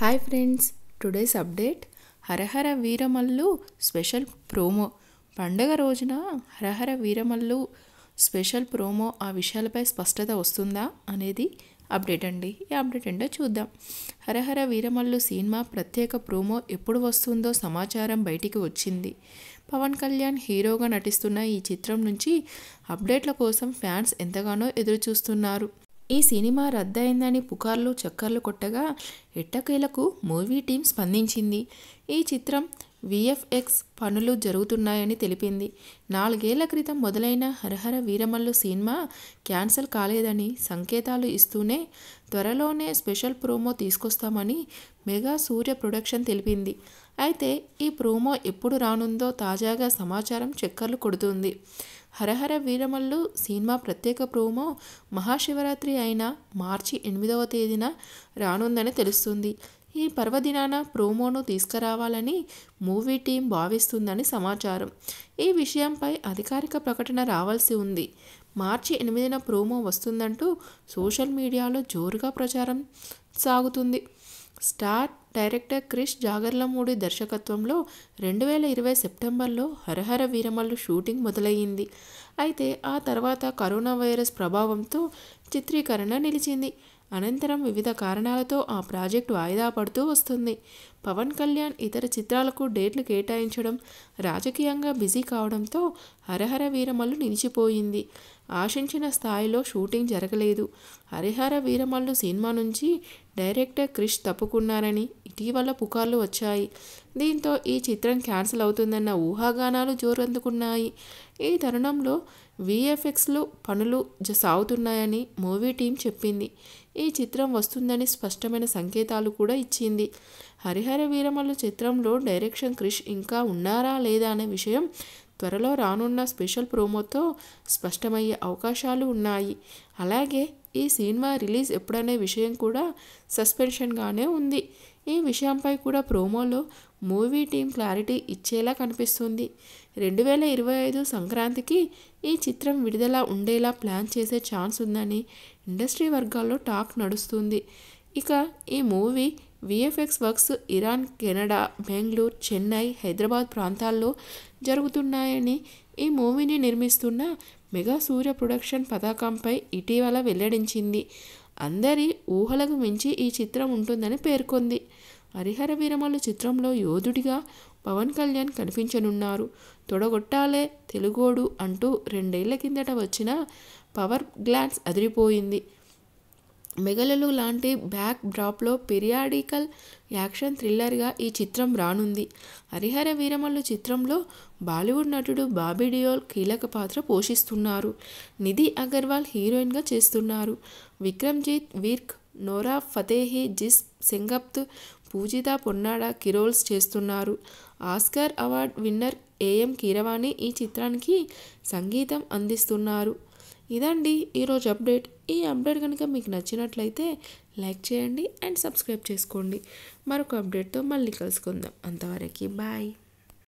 Hi friends, today's update హరహర Veeramallu special promo. పండగ రోజున హరహర Veeramallu special promo ఆ విషయాలపై స్పష్టత వస్తుందా అనేది అప్డేట్ అండి. ఈ అప్డేట్ ఏంటో చూద్దాం. హరహర వీరమల్లు సినిమా ప్రత్యేక ప్రోమో ఎప్పుడు వస్తుందో సమాచారం బయటికి వచ్చింది. పవన్ కళ్యాణ్ హీరోగా నటిస్తున్న ఈ చిత్రం నుంచి అప్డేట్ల కోసం ఫ్యాన్స్ ఎంతగానో ఎదురుచూస్తున్నారు. ఈ సినిమా రద్దయిందని పుకార్లు చక్కర్లు కొట్టగా ఎట్టకేలకు మూవీ టీం స్పందించింది. ఈ చిత్రం విఎఫ్ఎక్స్ పనులు జరుగుతున్నాయని తెలిపింది. 4 ఏళ్ల క్రితం మొదలైన హరహర వీరమల్లు సినిమా క్యాన్సిల్ కాలేదని సంకేతాలు ఇస్తూనే త్వరలోనే స్పెషల్ ప్రోమో తీసుకొస్తామని మెగా సూర్య ప్రొడక్షన్ తెలిపింది. అయితే ఈ ప్రోమో ఎప్పుడు రానుందో తాజాగా సమాచారం చక్కర్లు కొడుతుంది. హరహర వీరమల్లు సినిమా ప్రత్యేక ప్రోమో మహాశివరాత్రి అయిన మార్చి 8వ తేదీన రానుందని తెలుస్తుంది. ఈ పర్వదినాన ప్రోమోను తీసుకురావాలని మూవీ టీం భావిస్తుందని సమాచారం. ఈ విషయంపై అధికారిక ప్రకటన రావాల్సి ఉంది. మార్చి 8న ప్రోమో వస్తుందంటూ సోషల్ మీడియాలో జోరుగా ప్రచారం సాగుతుంది. స్టార్ డైరెక్టర్ క్రిష్ జాగర్లమూడి దర్శకత్వంలో 2020 సెప్టెంబర్లో హరహర వీరమల్లు షూటింగ్ మొదలయ్యింది. అయితే ఆ తర్వాత కరోనా వైరస్ ప్రభావంతో చిత్రీకరణ నిలిచింది. అనంతరం వివిధ కారణాలతో ఆ ప్రాజెక్టు వాయిదా పడుతూ వస్తుంది. పవన్ కళ్యాణ్ ఇతర చిత్రాలకు డేట్లు కేటాయించడం, రాజకీయంగా బిజీ కావడంతో హరహర వీరమల్లు నిలిచిపోయింది. ఆశించిన స్థాయిలో షూటింగ్ జరగలేదు. హరహర వీరమల్లు సినిమా నుంచి డైరెక్టర్ క్రిష్ తప్పుకున్నారని ఇటీవల పుకార్లు వచ్చాయి. దీంతో ఈ చిత్రం క్యాన్సిల్ అవుతుందన్న ఊహాగానాలు జోరందుకున్నాయి. ఈ తరుణంలో విఎఫ్ఎక్స్లో పనులు సాగుతున్నాయని మూవీ టీం చెప్పింది. ఈ చిత్రం వస్తుందని స్పష్టమైన సంకేతాలు కూడా ఇచ్చింది. హరిహర వీరమల్లు చిత్రంలో డైరెక్షన్ క్రిష్ ఇంకా ఉన్నారా లేదా అనే విషయం త్వరలో రానున్న స్పెషల్ ప్రోమోతో స్పష్టమయ్యే అవకాశాలు ఉన్నాయి. అలాగే ఈ సినిమా రిలీజ్ ఎప్పుడనే విషయం కూడా సస్పెన్షన్గానే ఉంది. ఈ విషయంపై కూడా ప్రోమోలో మూవీ టీం క్లారిటీ ఇచ్చేలా కనిపిస్తుంది. 2025 సంక్రాంతికి ఈ చిత్రం విడుదల ఉండేలా ప్లాన్ చేసే ఛాన్స్ ఉందని ఇండస్ట్రీ వర్గాల్లో టాక్ నడుస్తుంది. ఇక ఈ movie VFX works Iran, Canada, Bengaluru, Chennai, Hyderabad ప్రాంతాల్లో జరుగుతున్నాయని ఈ మూవీని నిర్మిస్తున్న మెగా సూర్య ప్రొడక్షన్ పతాకంపై ఇటీవల వెల్లడించింది. అందరి ఊహలకు మించి ఈ చిత్రం ఉంటుందని పేర్కొంది. హరిహర వీరమల్లు చిత్రంలో యోధుడిగా పవన్ కళ్యాణ్ కనిపించనున్నారు. తొడగొట్టాలే తెలుగోడు అంటూ 2 ఏళ్ల కిందట వచ్చిన పవర్ గ్లాన్స్ అదిరిపోయింది. మెగలలు లాంటి బ్యాక్ డ్రాప్లో పీరియాడికల్ యాక్షన్ థ్రిల్లర్గా ఈ చిత్రం రానుంది. హరిహర వీరమల్లు చిత్రంలో బాలీవుడ్ నటుడు బాబీ డియోల్ కీలక పాత్ర పోషిస్తున్నారు. నిధి అగర్వాల్ హీరోయిన్గా చేస్తున్నారు. విక్రమ్జీత్ విర్క్, నోరా ఫతేహి, జిస్ సెంగప్త్, పూజితా పొన్నాడ కిరోల్స్ చేస్తున్నారు. Oscar award winner AM Keeravani ఈ చిత్రానికి సంగీతం అందిస్తున్నారు. ఇదండి ఈరోజు అప్డేట్. ఈ అప్డేట్ కనుక మీకు నచ్చినట్లయితే లైక్ చేయండి అండ్ సబ్స్క్రైబ్ చేసుకోండి. మరొక అప్డేట్తో మళ్ళీ కలుసుకుందాం. అంతవరకు బాయ్.